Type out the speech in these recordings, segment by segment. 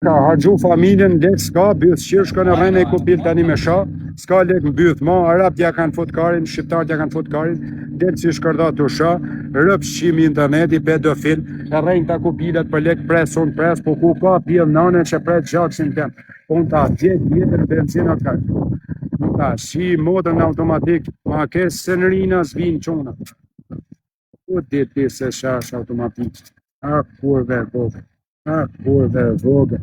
Ka harxhu familjen, lek s'ka, byth qirë, shkon e rrejnë e kupil tani me sha, s'ka lek mbyth ma, Arab ja kanë fut karin, shqiptar ja kanë fut karin, lek si shkërda të sha, rëp shqimi interneti, pedofil, e rrejnë ta kupilet për lek pres, unë pres, po ku ka pjell nane që pres gjaksin tem, po në ta djek jetër benzinat ka. Në ta shi modën automatik, ma kes së në rina s'vin qona. Po dit se shash automatik, a kurve vogë. Kurve vogë,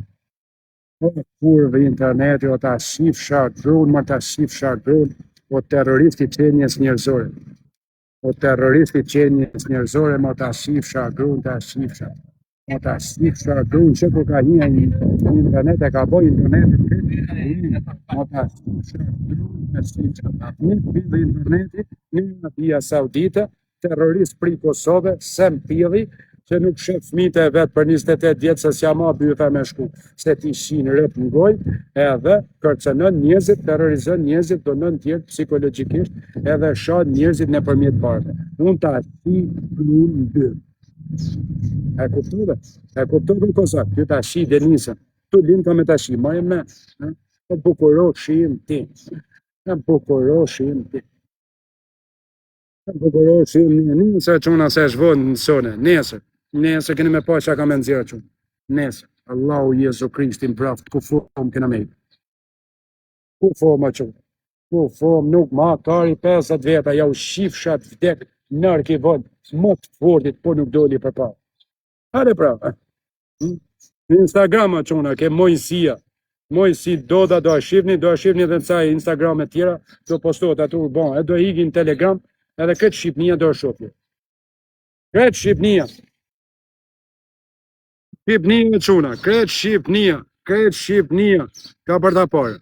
kurve interneti, o ta shifsha drun, më ta shifsha drun, o terroristi qenjes njerëzore. O terroristi qenjes njerëzore, më ta shifsha drun, ta shifsha. Më ta shifsha drun, që ku ka një internet, e ka boj internetit, më ta shifsha drun, ta shifsha. Një pidhe interneti, një Arabia Saudite, terrorist pri Kosove, sem pidhi, që nuk shef fëmijët e vetë për 28 vjetë se s'ja ma bytha me shku, se ti shinë rëp në goj, edhe kërcënën njerëzit, terrorizën njerëzit, donën tjerë psikologikisht, edhe shanë njerëzit në përmjet parve. Unë ta shi grun në dyrë. E kuptove? E kuptove kosa? Ty ta shi Denisën. Tu linë ka me ta shi, ma e me. E bukuro shim ti. E bukuro shim ti. Bukuro shim një. Nëse quna se shvonë në sone. Nesër keni me pa që ka me nëzirë qënë. Nesër. Allahu Jezu Krishtin praft, ku fom kena me. Ku fom a qënë. Ku fom nuk ma kari 50 veta, ja u shifshat vdek nërë ki vod, më të fortit, po nuk doli për pa. Hare pra. Në Instagram a qëna, ke mojësia. Mojësi do a shifni dhe në caj Instagram e tjera, do postohet atur, bon, e do higin Telegram, edhe këtë Shqipnia do shofje. Këtë Shqipnia. Shqipnia quna, kretë Shqipnia, ka për ta parë.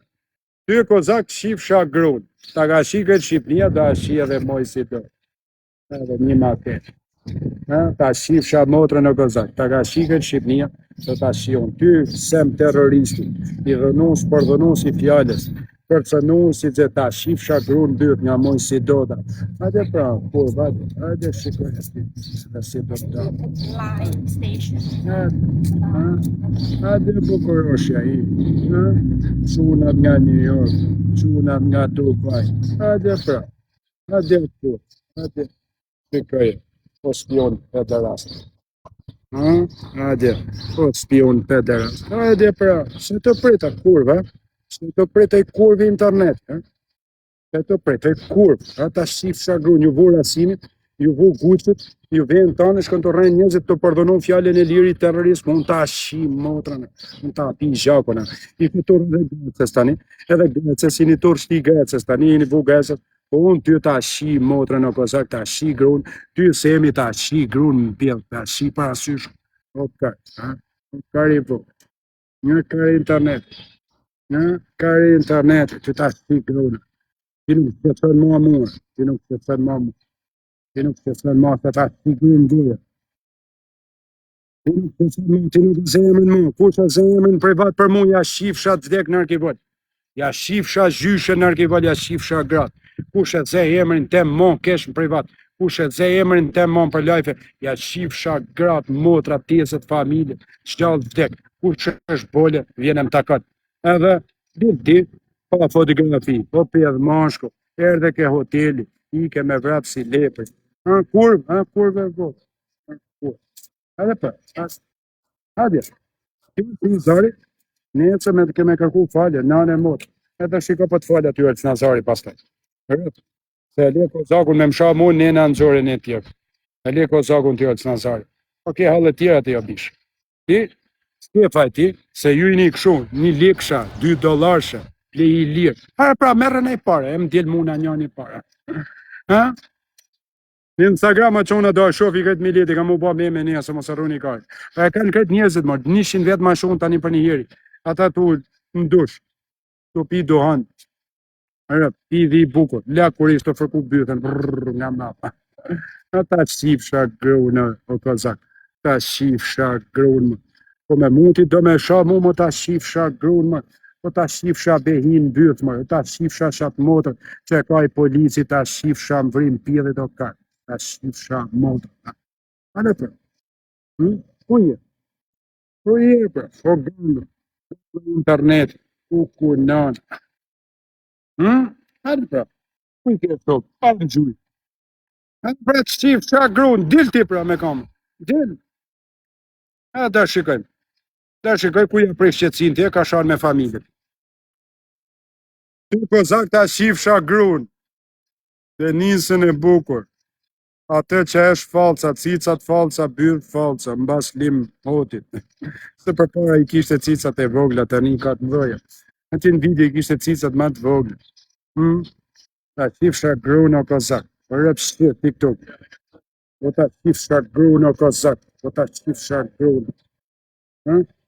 Ty kozak shifsha grun, ta ka shi këtë Shqipnia, da shi edhe moj si do. Edhe një ma këtë. Ta shifsha motrën e kozak, ta ka shi këtë Shqipnia, do ta shion. Ty sem terroristi, i dhënus për dhënus i fjales, përcënus i që ta shifsha grun dyrt nga moj si do da. Hajde pra, kur, hajde shikoj si do ta. Live station. Hajde bukuroshja i, qunat nga New York, qunat nga Dubai, hajde pra, hajde kur, hajde shikoj, po spion pederast. Hajde, po spion pederast, hajde pra, se të prita kurva, se të prita i kurvi internet, se të prita i kurv, ata shifsha gru, ju vu rasimit, ju vu guqët, ju vejnë tane, shkën të rrejnë njëzit të përdonon fjallin e liri terrorismë, unë ta shi motrën, unë ta pi zhakona, i këtur edhe gëcës tani, edhe gëcës, i një tur shti gëcës tani, i një vu gëcës, po unë ty ta shi motrën o kozak, ta shi grun, ty semi ta shi grun në pjell, ta shi parasysh, o kari vu, një kari internet, ty ta shi grun, ti nuk të thënë mua mua, ti nuk të thënë mua mua. Ti nuk të thënë ma të ta të grun goja. Ti nuk të thënë ma, ti nuk të zemën ma. Kush e zemën privat për mu, ja shifsha të vdek në arkivot. Ja shifsha gjyshe në arkivot, ja shifsha gratë. Kush e ze emrin tem mon kesh në privat. Kush e ze emrin tem mon për lajfe, ja shifsha gratë, motra, pjesët, familje, qëllë të vdek. Kush është bole, vjenem takat. Edhe, ti, pa fotografi, po pjedh mashko, erdhe ke hoteli, i ke me vrap si lepër. Kurve vot. Hajde për, hajde. Ti zari, nëse me të keme kërku falje, nane motë. Edhe shiko për të falje atyre që në zari pastaj. Se le kozakun me msha mu, nëna në zore në tjerë. E le kozakun tyre që në zari. Oke, halë tjera të jabish. Ti, s'ke faj ti, se ju i një këshu, një liksha, $2, le i lirë. Pra, merën e pare, e më djelë muna një një pare. Në Instagram që unë do shofi këtë militi, ka mu ba me një, se mos arru një kajtë. Pa e kanë këtë njerëzit, mërë, 100 vetë ma shumë tani për një jeri. Ata tu në dush, tu pi duhan, pi dhi bukur, lakurisht të fërku bythen, nga mapa. Ata shifsha grënë, o kozak, ta shifsha grënë, po me muti do me sha mu, ta shifsha grënë, po ta shifsha behin bytë, ta shifsha shatë motër, që ka i polici, ta shifsha më vrim pjedhe do kajtë. Ta shifsha motë. Hale për. Ku je? Ku je për? O gëndë. internet, ku kunon. Hadi pra, ku i ke thot, pa në gjuj. Hadi pra të shtif, qa grun, dil ti pra me kam. Dil. Ha, da shikojmë. Da shikoj ku ja prej shqetsin ti, ka shanë me familjen. Ty kozak ta shifsha grun, të nisën e bukur. Atë që është falca, cicat falca, byll falca, mbas lim hotit. Se përpara i kishte cicat e vogla, tani ka të mëdha. Aty në video i kishte cicat më të vogla. Ta shifsha grun o kozak. Rëp shqit TikTok. O ta shifsha grun o kozak. O ta shifsha grun.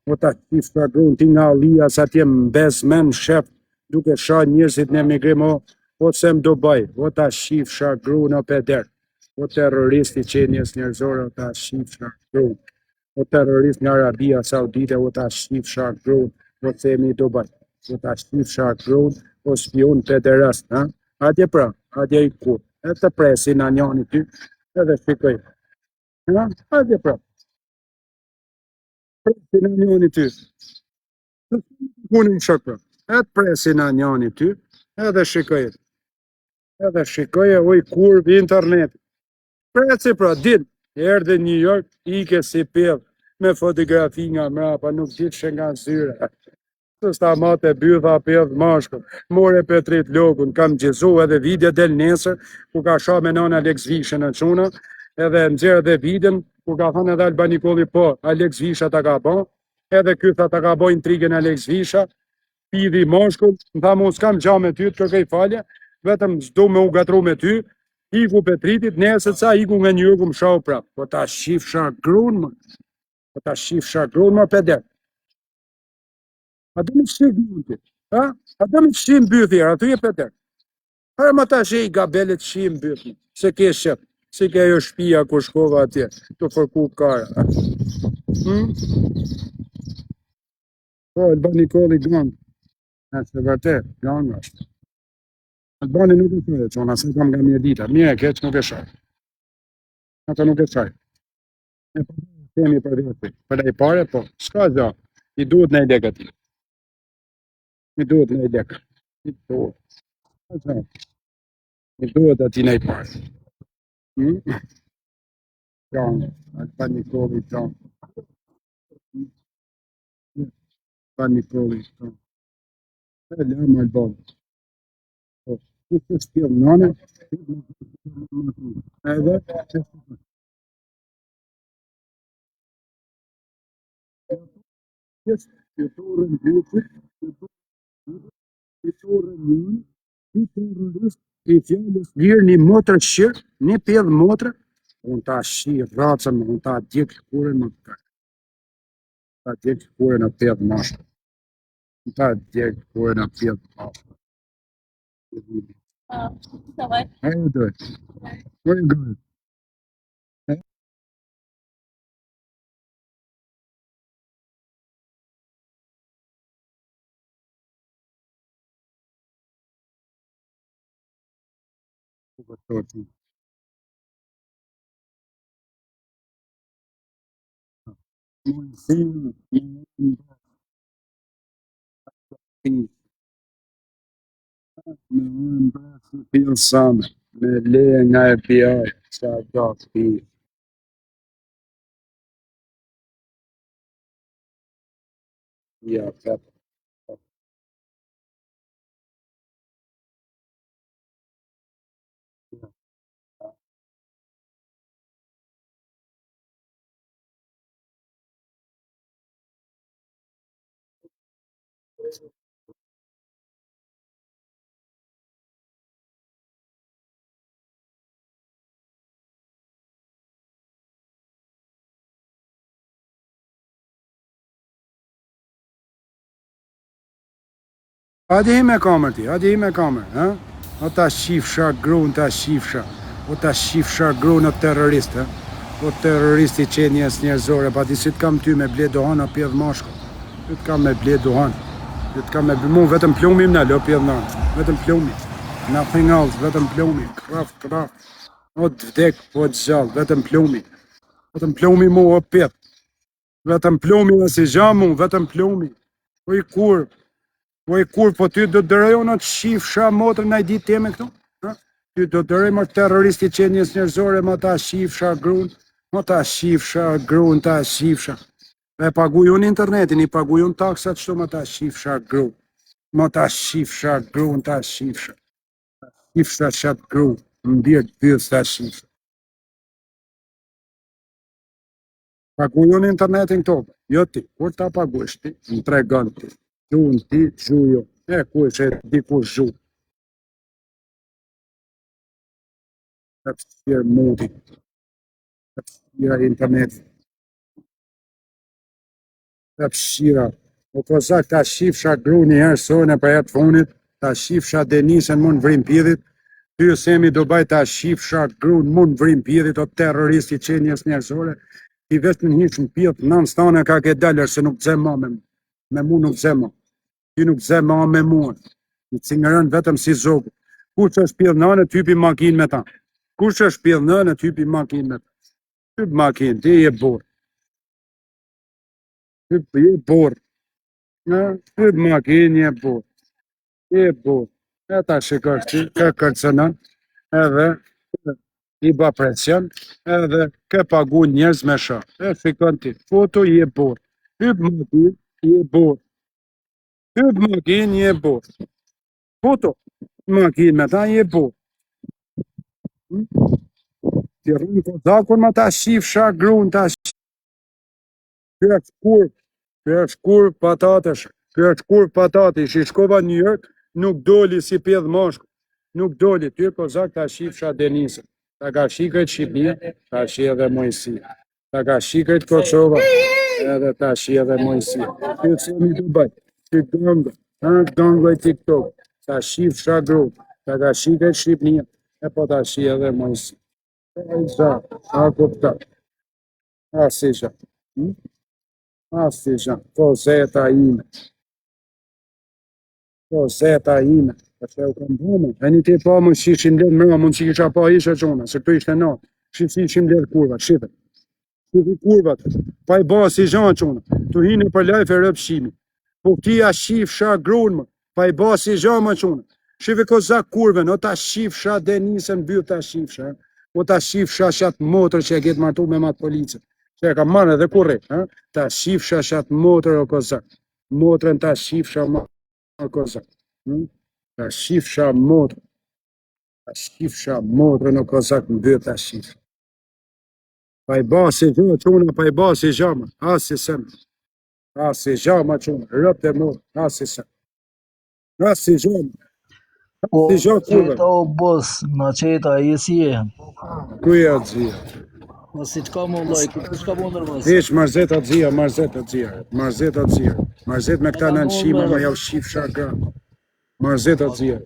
O ta shifsha grun. Ti nga Allia sa ti mbesmen shef duke sha njerëzit në emigrim o se më Dubai. O ta shifsha grun o peder. O terroristi qenjes njerëzore, o ta shifsha grun. O terrorist nga Arabia Saudite, o ta shifsha grun. O themi Dubai. O ta shifsha grun. O spion pederast, ha? Atje pra, atje i kur. E të presin a njani ty, edhe shikoj. Ha? Atje pra. Presin a njani ty. Kunin shokra. E të presin a njani ty, edhe shikoj. Edhe shikoj e oj kur vë internet. Preci pra, din, erdhe New York, ike si pjell, me fotografi nga mrapa, nuk ditë që nga zyre. Së sta mate bytha pjell mashkëm, more Petrit Lokun, kam gjezu edhe video del nesër, ku ka sha me nana Alex Vishën e quna, edhe nxerë edhe videon, ku ka thënë edhe Alban Nikolli po, Alex Visha ta ka bo, edhe ky tha ta ka bo intrigën Alex Visha, pidhi mashkull, më tha mu s'kam gja me ty, të kërkej falje, vetëm s'do me u gatru me ty, iku Petritit, nesër ca iku nga New York më shau prap. Po ta shifsha grun, më. Po ta shifsha grun, më peder. A do më shik mundit, ha? A do më shim bythir, aty e peder. Hare më ta shik gabelet shim bythir, se ke shep, se ke ajo shpia ku shkova atje, të fërku kara. Po, Alban Nikolli gang. Se vërtet, gang është. Albani nuk e thëre, që unë asë kam nga mirë dita, mirë e keq nuk e shaj. Ata nuk e shaj. E po temi për vete, për e pare, po, s'ka zha, i duhet në i lek ati. I duhet në i lek. I duhet. I duhet ati në i pare. Gjan, Alban Nikolli, gjan. Alban Nikolli, gjan. E lëmë Alban. Këtë shpjell nane, edhe, fitore në vjetit, fitore njën, i terrorist, i fjallës lirë një motrë shirë, një pjedhë motrë, unë ta shi racën, unë ta djekë kure në të ta djekë kure në pjedhë mashtë. Unë ta djekë kure në pjedhë mashtë. So what? How you doing? Where you going? Pensando, leia nga FBI, sa do të ja, hadi hi me kamer ti, hadi hi me kamer, ha? O ta shifsha grun, ta shifsha. O ta shifsha grun o terrorist, ha? O terroristi qenjes njerëzore, pa ti si t'kam ty me ble dohan o pjedh mashko. Ty t'kam me ble dohan. Ty t'kam me ble, mu vetëm plumim në lo pjedh nanë. Vetëm plumim. Nothing else, vetëm plumim. Kraft. O të vdek, o të gjallë, vetëm plumim. Vetëm plumim mu o pjedh. Vetëm plumim e si gjamu, vetëm plumim. Po ty do dëroj unë të shifsha motrën ai ditë teme këtu? Ha? Ty do dëroj më terroristi qenies njerëzore, më ta shifsha gruan, më ta shifsha gruan, ta shifsha. E paguj unë internetin, i paguj unë taksat, çto më ta shifsha gruan. Më ta shifsha gruan, ta shifsha. Shifsha çat gruan, mbir pyet ta shifsha. Paguj unë internetin këto. Jo ti, kur ta paguash ti, më tregon ti. Gjuhën ti, gjuhë jo. E ku është e di ku gjuhë. Hapësira modi, hapësira internet, hapësira. O po zak ta shifsha gru një herë sone për jetë funit, ta shifsha Denisën mund vrim pjedhit, ty semi do baj ta shifsha gru mund vrim pjedhit, o terroristi qenjes njerëzore, ti vetë në hiqë në pjedh, nën stane ka ke dalër se nuk dze ma me mu nuk dze ma. Ti nuk dze ma me mua, i cingërën vetëm si zogë. Kush është pjedh nënë, typi makinë me ta. Kush është pjedh nënë, typi makinë me ta. Typ makinë, ti je borë. Typ je borë. Typ makinë je borë. Je borë. E ta shikosh ti, ka kërcënën, edhe i ba presion, edhe ke pagu njerëz me shah. E shikon ti, foto je borë. Typ makinë je borë. Typ makinë je borë. Foto, makinë me ta je borë. Ti rrinë të zakon ma ta shifsha grunë, ta shifsha. Kjo është kur patatesh, kjo është kur patatesh, i shkova New York, nuk doli si pjedh moshku, nuk doli, ty po zak ta shifsha Denisën, ta ka shikret Shqipnia, ta shi edhe Mojësia, ta ka shikret Kosova, edhe ta shi edhe Mojësia. Ty të semi të bëj, ty dongo e TikTok, ta shifsha grunë, ta ka shikret Shqipnia, e po ta shi edhe Mojësia. A kupta. Asisha. Asisha. Po zeta ime. Po zeta ime. Përse u kam dhume. E një ti pa më shishim ledh mëra, mund që kisha pa ishe qona, se këtu ishte natë. Shishim ledh kurvat, shife. Shife kurvat. Pa i ba si zhanë qona. Tu hine për lajf e rëpshimi. Po këti a shifsha grunë më. Pa i ba si zhanë më qona. Shife ko zak kurve, no ta shifsha Denisën byt ta shifsha. O ta shifsha shatë motër që e ketë martu me matë policë. Që e ka marrë edhe kurre. Ta shifsha shatë motër o kozak. Motërën ta shifsha o kozak. Ta shifsha motër. Ta shifsha motërën o kozak në bëtë ta shifsha. Pa i basi gjë quna, pa i basi gjama. Asi sëmë. Asi gjama quna. Rëpë dhe motër. Asi sëmë. Asi gjama. Po, qeta o bos, na qeta, jesi e? Kuja dzia? Po si qka më loj, ku shka më nërmës? Veç marzeta dzia, marzeta dzia. Marzeta dzia. Marzet me këta në nëshima, ma jau shifsha gra. Marzeta dzia.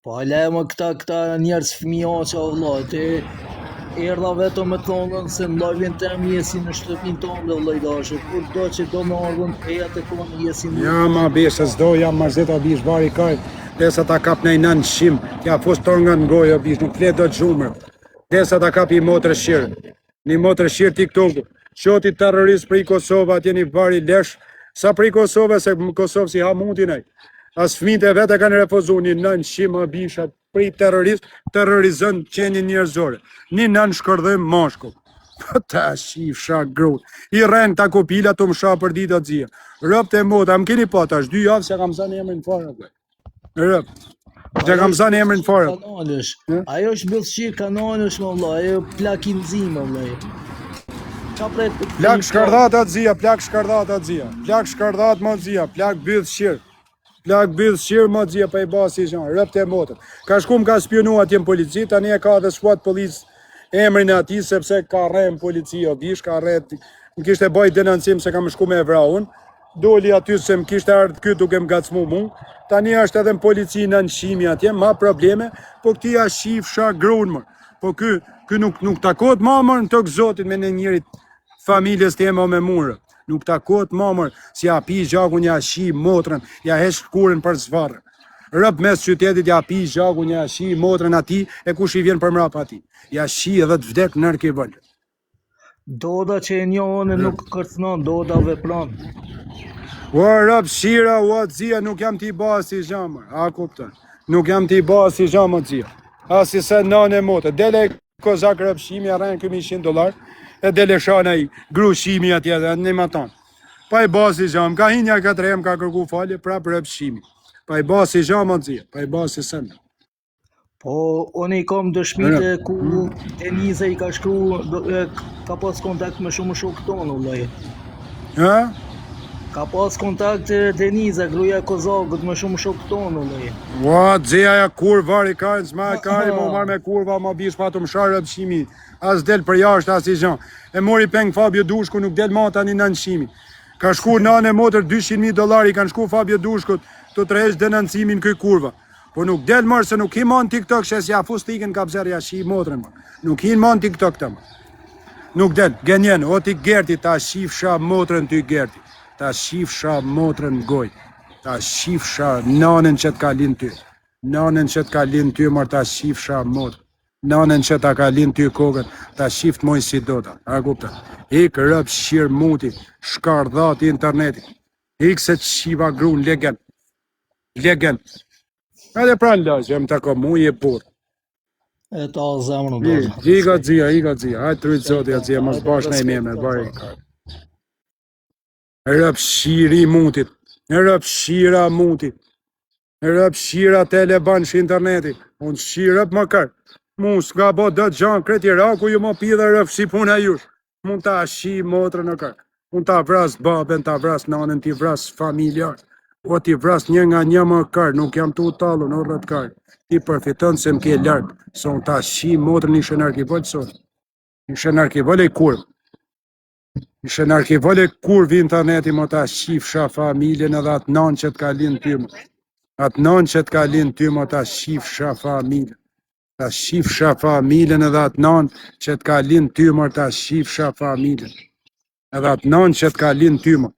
Po ale më këta njerës fëmija që o vla, ti erdha vetëm me thongën se në lojvin të em jesi në shtëpin tonë dhe vlajdashe, kur do që do me ardhën eja të konë jesi në... Ja ma besë, s'do jam marzeta bish bari kaj. Desa ta kap nej nën shim, tja fos tonga në gojë bish, nuk flet do të zhumër. Desa ta kap i motër shirë. Një motër shirë TikTok. Qoti terrorist për i Kosovë, atje një bari lesh. Sa për i Kosovë, se Kosovë si ha mundin e. As fëmijët e vetë kanë refuzu një nën shim a bishat për i terrorist, terrorizën qenjë njerëzore. Një nën shkërdhëm moshku. Ta shifsha grut. I rren ta kopila të më sha për dita dzia. Rëp të mota, më keni patash, 2 javë se kam zanë emrin fare. Rëp. Që kam zanë emrin fare. Kanalësh. Ajo është bëllëshqir kanalësh më vla, ajo plakin zima vla. Plak shkardhat atë zia, plak shkardhat atë zia. Plak shkardhat më zia, plak byth shirë. Plak byth shirë më zia pa i basi zhanë, rëp të motët. Ka shkum ka spionu atje në polici, tani e ka dhe SWAT police emrin e ati, sepse ka rrem policia, bish, ka rret, më kishte baj denancim se kam shku me evra unë, doli aty se më kishte ardhë këtë duke më gacmu mu, tani është edhe në polici në nëshimi atje, ma probleme, po këti a shifsha grunë më, po kë nuk takot mamër në tëkë zotit me në njërit familjes të ema me murë, nuk takot mamër si a pi gjaku një a shi motrën, ja hesh kurën për zvarë. Rëp mes qytetit ja pi gjaku një a shi motrën ati e kush i vjen për mrap ati. Ja shi edhe të vdek nërë ke vëllë. Doda që e njohën e nuk kërcënon, doda vepron. O rëp shira, o zia, nuk jam t'i ba si gjamë, a kupton? Nuk jam t'i ba si gjamë zia. A si se nane motë, dele kozak rëp shimi, arren këmi $100, e dele shana i gru shimi atje dhe në më tonë. Pa i ba si gjamë, ka hinja këtë rem, ka kërku falje, prap rëp shimi. Pa i ba si gjamë zia, pa i ba si sënë. Po, unë i kam dëshmite ku Deniza i ka shkru, ka pas kontakt me shumë shokë tonë, vëllai. Ha? Ka pas kontakt Deniza, gruaja e Kozakut me shumë shokë tonë, vëllai. Ua, dzia ja kur vari kajnë, s'ma e kajnë, mo marrë me kurva, ma bish pa të më sharë rëpshimi, as del për jashtë, as i gjanë. E mori peng Fabio Dushku, nuk del ma tani në nëshimi. Ka shku nane motër $200,000, kanë shku Fabio Dushkut të tresh denancimin këj kurva. Po nuk del mërë se nuk hi ma në TikTok, shes ja fustikën ka pëzer ja shi motrën, nuk hi ma në TikTok të më. Nuk del, genjen, o ti Gerti, ta shifsha motrën ty Gerti, ta shifsha motrën goj, ta shifsha nanën që t'ka linë ty, nanën që t'ka linë ty, mërë ta shifsha motrën, nanën që t'ka linë ty kokën, ta shift mojnë si do ta, a kupta, ik rëp shirë muti, shkardhat internetit, ik se të shiva grun, legen, edhe pranë lëgjë, jem të ko mu je burë. E ta zemrën, vëllai. I ka dzia, hajtë të rritë zotja dzia, mos bash në i meme, bari. Rëp shiri mutit, rëp shira mutit, rëp shira teleban shë interneti, unë shirëp më kërë, mu s'ka bo dëtë gjanë kreti raku ju më pidhe rëp si puna jush, mund ta shi motrë në kërë, mund ta vras babën, ta vras nanën, ti vras familjar, o ti vras një nga një më kërë, nuk jam tu talu në rrët kërë, ti përfiton se m'ke lartë, se unë ta shi motrë një shën arkivëllë sot, një shën arkivëllë i kurvë, një shën arkivëllë i kurvë interneti më ta shifsha familjen edhe atë nanë që t'ka linë ty më, atë nanë që t'ka linë ty më ta shifsha familjen, ta shifsha familjen edhe atë nanë që t'ka linë ty më ta shifsha familjen, edhe atë nanë që t'ka linë ty më,